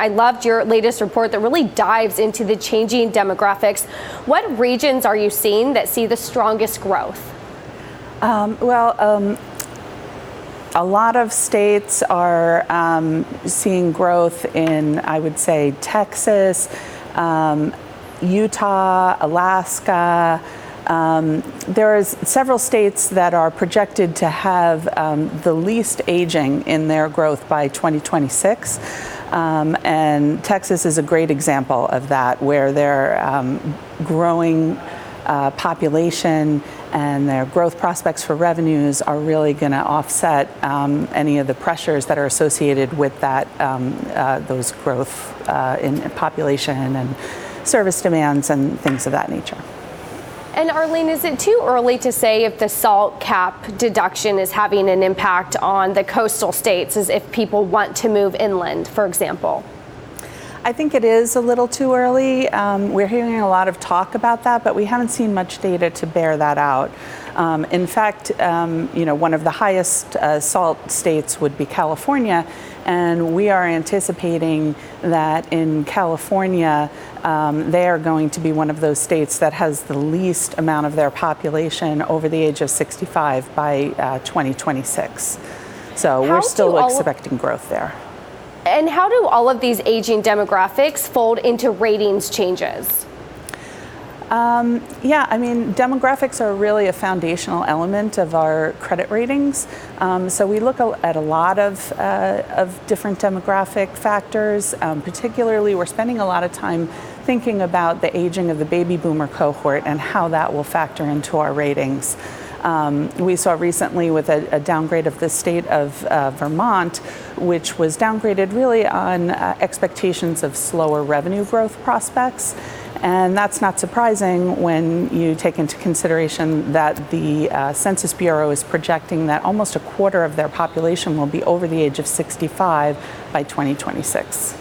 I loved your latest report that really dives into the changing demographics. What regions are you seeing that see the strongest growth? A lot of states are seeing growth in, I would say, Texas, Utah, Alaska. There's several states that are projected to have the least aging in their growth by 2026. And Texas is a great example of that, where their growing population and their growth prospects for revenues are really going to offset any of the pressures that are associated with that, those growth in population and service demands and things of that nature. And Arlene, is it too early to say if the SALT cap deduction is having an impact on the coastal states, as if people want to move inland, for example? I think it is a little too early. We're hearing a lot of talk about that, but we haven't seen much data to bear that out. In fact, one of the highest SALT states would be California, and we are anticipating that in California, they are going to be one of those states that has the least amount of their population over the age of 65 by 2026. So we're still expecting growth there. And how do all of these aging demographics fold into ratings changes? Demographics are really a foundational element of our credit ratings. So we look at a lot of different demographic factors. Particularly, we're spending a lot of time thinking about the aging of the baby boomer cohort and how that will factor into our ratings. We saw recently with a downgrade of the state of Vermont, which was downgraded really on expectations of slower revenue growth prospects. And that's not surprising when you take into consideration that the Census Bureau is projecting that almost a quarter of their population will be over the age of 65 by 2026.